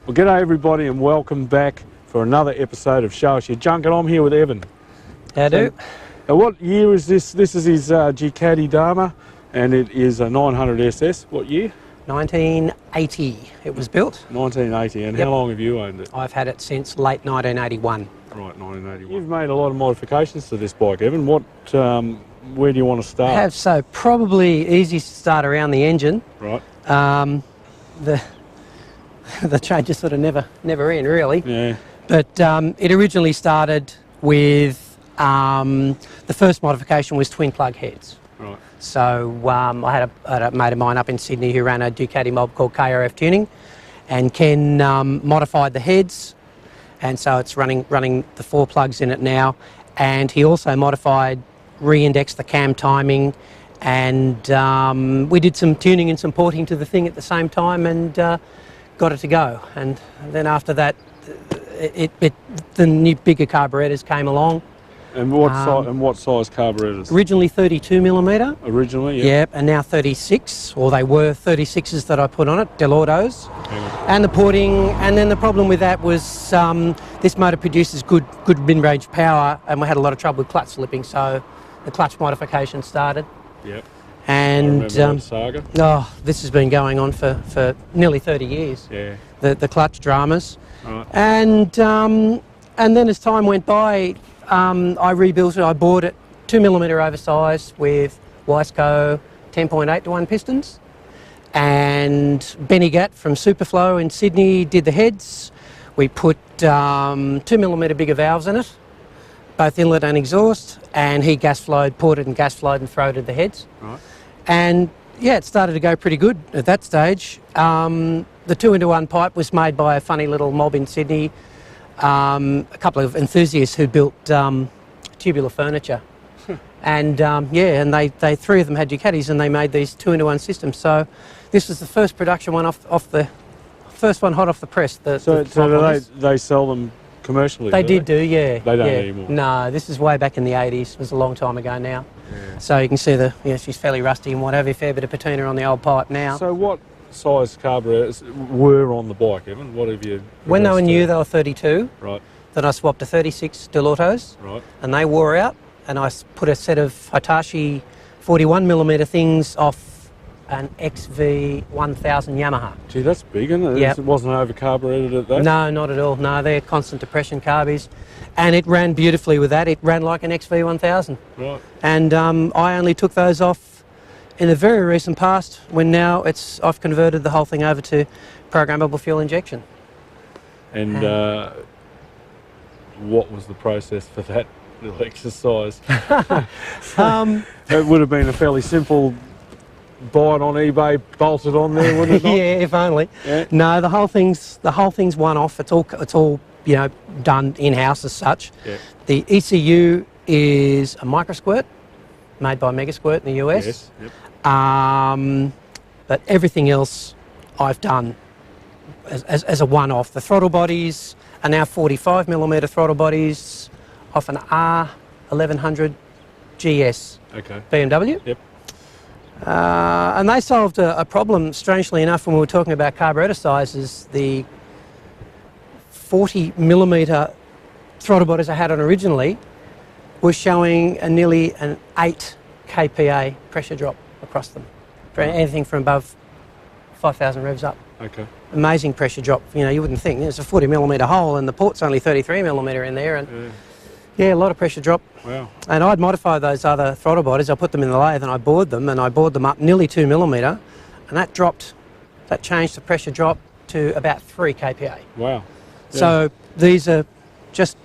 Well, g'day everybody and welcome back for another episode of Show Us Your Junk, and I'm here with Evan. How do? Now what year is this? This is his Ducati Darmah, and it is a 900SS. What year? 1980 it was built. 1980, and Yep. how long have you owned it? I've had it since late 1981. Right, 1981. You've made a lot of modifications to this bike, Evan. What, where do you want to start? I have, so probably easy to start around the engine. Right. The changes sort of never end really. Yeah. But it originally started with the first modification was twin plug heads. Right. So I had a mate of mine up in Sydney who ran a Ducati mob called KRF Tuning, and Ken modified the heads, and so it's running the 4 plugs in it now. And he also modified, re-indexed the cam timing, and we did some tuning and some porting to the thing at the same time, and got it to go. And then after that, the new bigger carburetors came along. And what size carburetors? Originally 32mm. Originally, yeah. Yep, and now 36, or they were 36s that I put on it, Del Autos. And the porting, and then the problem with that was this motor produces good mid-range power, and we had a lot of trouble with clutch slipping, so the clutch modification started. Yep. And that saga. oh, this has been going on for nearly 30 years. Yeah. The clutch dramas. Right. And then as time went by, I rebuilt it. I bought it 2mm oversized with Wiseco 10.8:1 pistons. And Benny Gatt from Superflow in Sydney did the heads. We put 2mm bigger valves in it, both inlet and exhaust, and he gas flowed, ported and gas flowed and throated the heads. Right. And yeah, it started to go pretty good at that stage. The 2-into-1 pipe was made by a funny little mob in Sydney, a couple of enthusiasts who built tubular furniture. And yeah, and they 3 of them had Ducatis, and they made these 2-into-1 systems. So this was the first production one off the first one hot off the press. So they sell them commercially? They did, yeah. They don't anymore? No, this is way back in the 80s. It was a long time ago now. Yeah. So you can see she's fairly rusty and what have you, fair bit of patina on the old pipe now. So what size carburetors were on the bike, Evan? What have you... When they were new, they were 32. Right. Then I swapped to 36 Del Autos. Right. And they wore out, and I put a set of Hitachi 41mm things off an XV 1000 Yamaha. Gee, that's big, isn't it? Yep. It wasn't over-carbureted at that? No, not at all. No, they're constant depression carbies. And it ran beautifully with that. It ran like an XV 1000. Right. And I only took those off in the very recent past, when now I've converted the whole thing over to programmable fuel injection. And what was the process for that little exercise? It would have been a fairly simple buy it on eBay, bolt it on there, wouldn't it not? Yeah, if only. Yeah. No, the whole thing's one off. It's all done in-house as such. Yeah. The ECU is a microsquirt made by Megasquirt in the US. Yes. Yep. But everything else I've done as a one-off. The throttle bodies are now 45mm throttle bodies off an R1100 GS. Okay. BMW. Yep. And they solved a problem, strangely enough, when we were talking about carburetor sizes. The 40mm throttle bodies I had on originally was showing nearly an 8 kPa pressure drop across them, for anything from above 5,000 revs up. Okay. Amazing pressure drop. You wouldn't think. There's a 40mm hole and the port's only 33mm in there, and yeah, a lot of pressure drop. Wow. And I'd modified those other throttle bodies. I put them in the lathe and I bored them, and I bored them up nearly 2mm, and that changed the pressure drop to about 3 kPa. Wow. Yeah. So these are just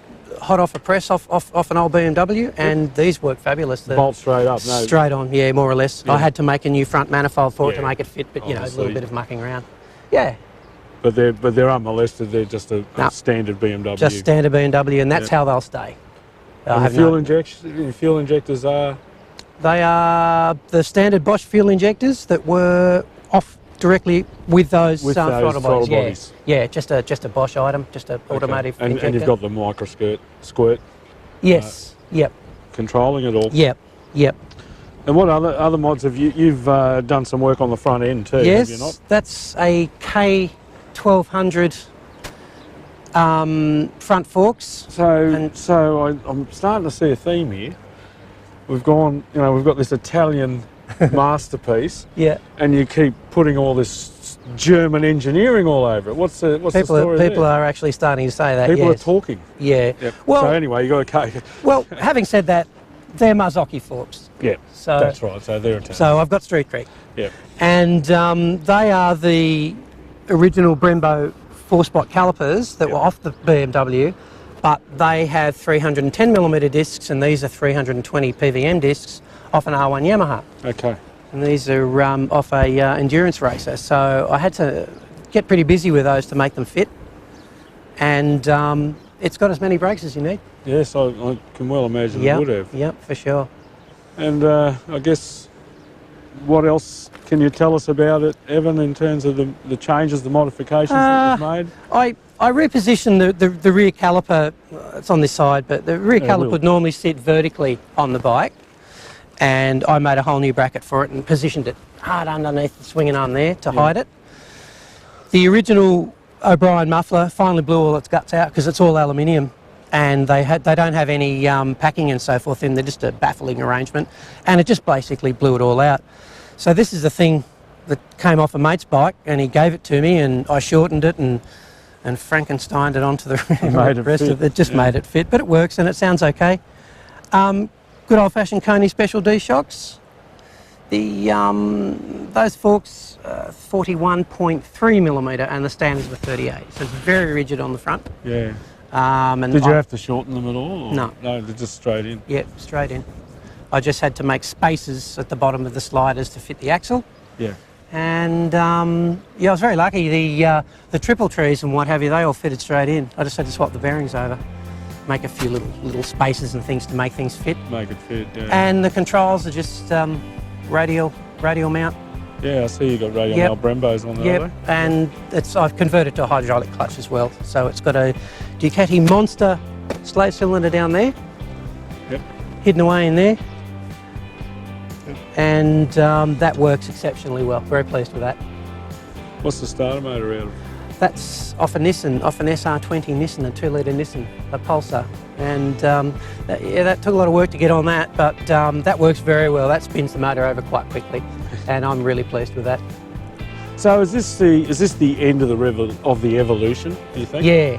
hot off a press off an old BMW, and these work fabulous. Bolt straight up, no? Straight on, yeah, more or less. Yeah. I had to make a new front manifold for it to make it fit, but a little bit of mucking around. Yeah. But they're unmolested. They're just a standard BMW. Just standard BMW, and that's how they'll stay. And the fuel injectors are? They are the standard Bosch fuel injectors that were off directly with those throttle bodies. Yeah, just a Bosch item, just an automotive injector. And you've got the micro squirt. Yes. Yep. Controlling it all. Yep. And what other mods have you've done some work on the front end too? Yes, have you not? That's a K1200 Front forks. So I'm starting to see a theme here. We've gone, you know, we've got this Italian masterpiece, Yeah. and you keep putting all this German engineering all over it. What's the story People there? are actually starting to say that. People yes. are talking. Yeah. Yep. Well, so anyway, you got to well, having said that, they're Marzocchi forks. yeah. So That's right. So they're Italian. So I've got Street Creek. Yeah. And they are the original Brembo 4-spot calipers that were off the BMW, but they have 310mm discs, and these are 320 PVM discs off an R1 Yamaha. Okay. And these are off a endurance racer. So I had to get pretty busy with those to make them fit. And it's got as many brakes as you need. Yes, I can well imagine it would have. Yep, for sure. And I guess, what else can you tell us about it, Evan, in terms of the changes, the modifications that was made? I repositioned the rear caliper. It's on this side, but the rear caliper would normally sit vertically on the bike, and I made a whole new bracket for it and positioned it hard underneath the swinging arm there to hide it. The original O'Brien muffler finally blew all its guts out because it's all aluminium, and they don't have any packing and so forth in. They're just a baffling arrangement, and it just basically blew it all out. So this is the thing that came off a mate's bike, and he gave it to me, and I shortened it and Frankensteined it onto the rest of it. It just made it fit, but it works and it sounds okay. Good old-fashioned Coney Special D shocks. Those forks 41.3mm, and the standards were 38, so it's very rigid on the front. Yeah. And Did you have to shorten them at all? Or? No. No, they're just straight in. Yeah, straight in. I just had to make spaces at the bottom of the sliders to fit the axle. Yeah. And yeah, I was very lucky. The triple trees and what have you, they all fitted straight in. I just had to swap the bearings over, make a few little spaces and things to make things fit. Make it fit, yeah. And the controls are just radial mount. Yeah, I see you got radial mount Brembos on there. Yep, and I've converted to a hydraulic clutch as well. So it's got a Ducati Monster slate cylinder down there. Yep. Hidden away in there. And that works exceptionally well. Very pleased with that. What's the starter motor out of? That's off a Nissan, off an SR20 Nissan, a 2-litre Nissan, a Pulsar. And that took a lot of work to get on that, but that works very well. That spins the motor over quite quickly, and I'm really pleased with that. So is this the end of the evolution, do you think? Yeah.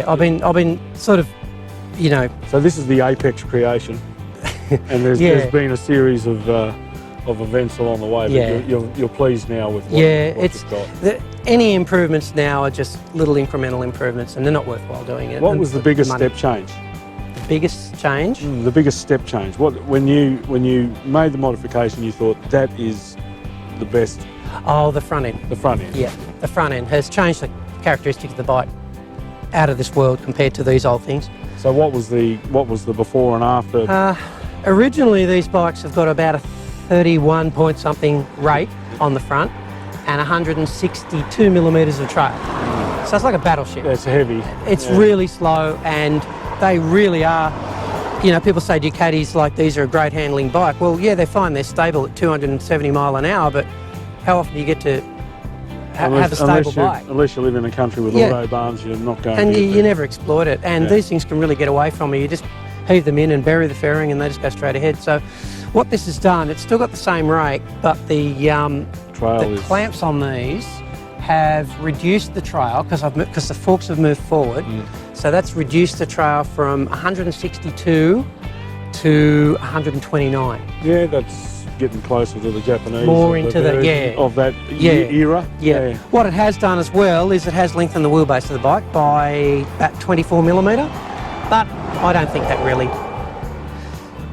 I've been sort of, you know. So this is the apex creation. And there's been a series of events along the way, but you're pleased now with what you've got. Any improvements now are just little incremental improvements, and they're not worthwhile doing it. What was the biggest step change? The biggest change? The biggest step change. When you made the modification, you thought that is the best? Oh, the front end. The front end. Yeah, the front end has changed the characteristics of the bike out of this world compared to these old things. So what was the before and after? Originally, these bikes have got about a 31 point something rate on the front and 162mm of trail. So it's like a battleship. It's heavy. It's really slow, and they really are, you know, people say Ducatis like these are a great handling bike. Well, yeah, they're fine. They're stable at 270 mile an hour, but how often do you get to have a stable bike? Unless you live in a country with autobahns, you're not going to. And you never exploit it. And these things can really get away from you. You just heave them in and bury the fairing, and they just go straight ahead. So what this has done, it's still got the same rake, but the clamps on these have reduced the trail because the forks have moved forward. So that's reduced the trail from 162 to 129. Yeah, that's getting closer to the Japanese. More into the era. Yeah. What it has done as well is it has lengthened the wheelbase of the bike by about 24mm, but I don't think that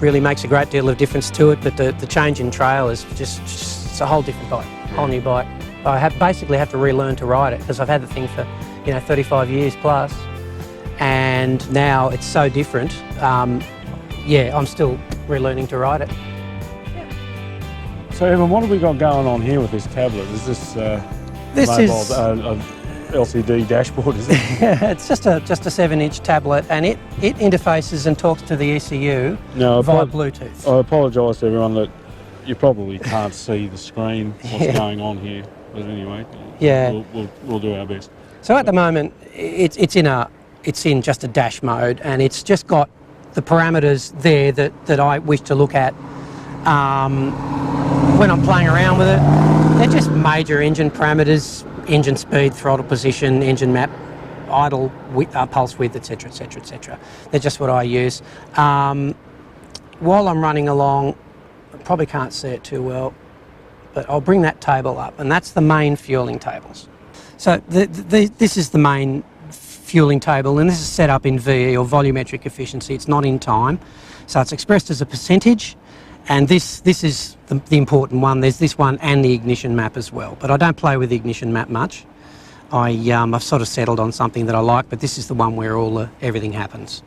really makes a great deal of difference to it. But the change in trail is just it's a whole different bike, whole new bike. I basically have to relearn to ride it because I've had the thing for 35 years plus, and now it's so different. I'm still relearning to ride it. So Evan, what have we got going on here with this tablet? Is this mobile LCD dashboard? Is it? It's just a 7-inch tablet, and it interfaces and talks to the ECU via Bluetooth. I apologise to everyone that you probably can't see the screen, what's going on here. But anyway, we'll do our best. So at the moment, it's in just a dash mode, and it's just got the parameters there that I wish to look at when I'm playing around with it. They're just major engine parameters: engine speed, throttle position, engine map, idle, pulse width, etc., etc., etc. They're just what I use. While I'm running along, I probably can't see it too well, but I'll bring that table up, and that's the main fueling tables. So this is the main fueling table, and this is set up in VE, or volumetric efficiency. It's not in time, so it's expressed as a percentage, and this is the important one. There's this one and the ignition map as well, but I don't play with the ignition map much. I've sort of settled on something that I like, but this is the one where everything happens.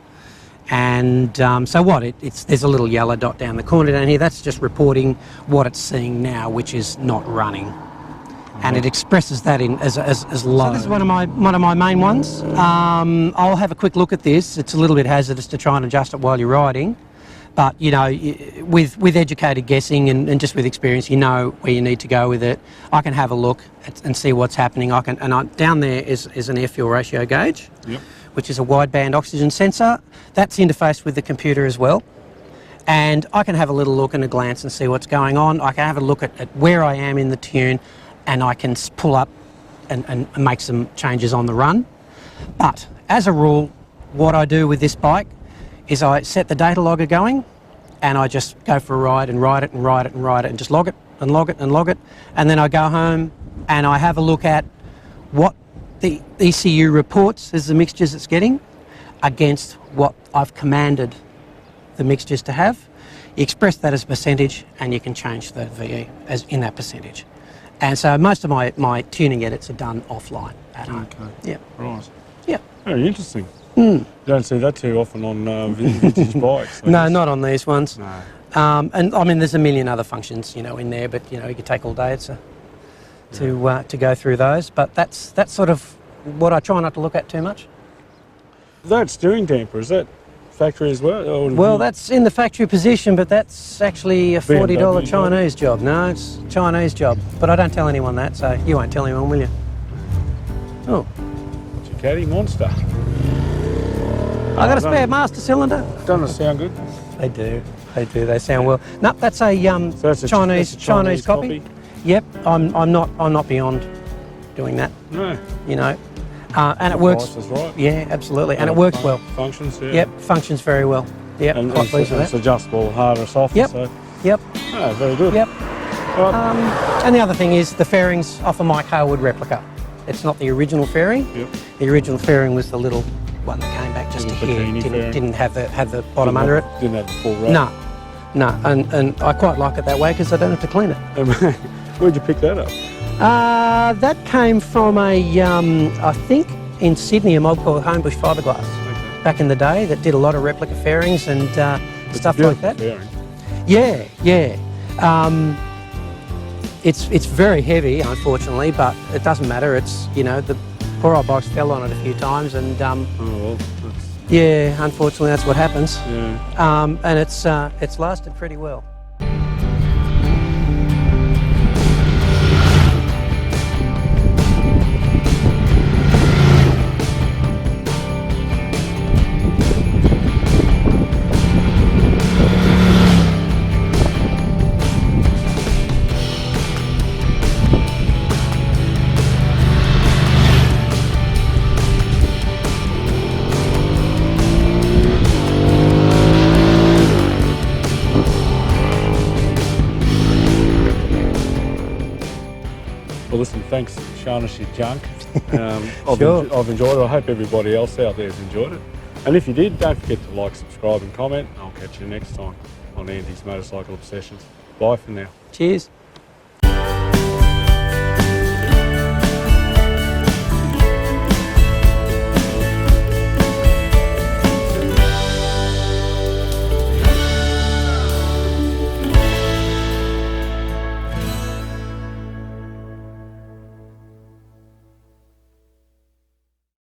And so what? There's a little yellow dot down the corner down here. That's just reporting what it's seeing now, which is not running. And it expresses that as low. So this is one of my main ones. I'll have a quick look at this. It's a little bit hazardous to try and adjust it while you're riding, but you know, with educated guessing and just with experience, you know where you need to go with it. I can have a look and see what's happening. Down there is an air fuel ratio gauge, yep, which is a wideband oxygen sensor. That's interfaced with the computer as well. And I can have a little look and a glance and see what's going on. I can have a look at where I am in the tune, and I can pull up and make some changes on the run. But as a rule, what I do with this bike is I set the data logger going, and I just go for a ride and write it and write it and write it and just log it and log it and log it. And then I go home and I have a look at what the ECU reports as the mixtures it's getting against what I've commanded the mixtures to have. You express that as a percentage, and you can change the VE as in that percentage. And so most of my tuning edits are done offline at home. Okay. Yeah. Right. Yeah. Very interesting. You don't see that too often on vintage bikes. No, not on these ones. No. And I mean, there's a million other functions, you know, in there, but you know, you could take all day to go through those. But that's sort of what I try not to look at too much. That steering damper, is that factory as well? Or well, that's in the factory position, but that's actually a $40 Chinese job. No, it's a Chinese job. But I don't tell anyone that, so you won't tell anyone, will you? Oh. Ducati Monster. I got a spare master cylinder. Doesn't it sound good? They do. They do. They sound well. No, that's a so that's Chinese copy. Yep. I'm not beyond doing that. No. You know. And it works. Price is right. Yeah, absolutely. And it works well. Functions, yeah. Yep, functions very well. Yep, and quite pleased with that. It's adjustable, harder, softer. Yep. So. Yep. Oh, very good. Yep. Right. And the other thing is the fairings off a Mike Hayward replica. It's not the original fairing. Yep. The original fairing was the little one that came back just to here. Didn't have the bottom under it. Didn't have the full rod. No. And I quite like it that way because I don't have to clean it. Where'd you pick that up? That came from I think in Sydney, a mob called Homebush Fiberglass. Okay. Back in the day, that did a lot of replica fairings and stuff like that. Fairing. Yeah, yeah. It's very heavy, unfortunately, but it doesn't matter. It's, you know, the poor old bike's fell on it a few times, and oh well. yeah, unfortunately, that's what happens. Yeah. And it's lasted pretty well. Well, listen, thanks for showing us your junk. Sure. I've enjoyed it. I hope everybody else out there has enjoyed it. And if you did, don't forget to like, subscribe and comment. I'll catch you next time on Andy's Motorcycle Obsessions. Bye for now. Cheers.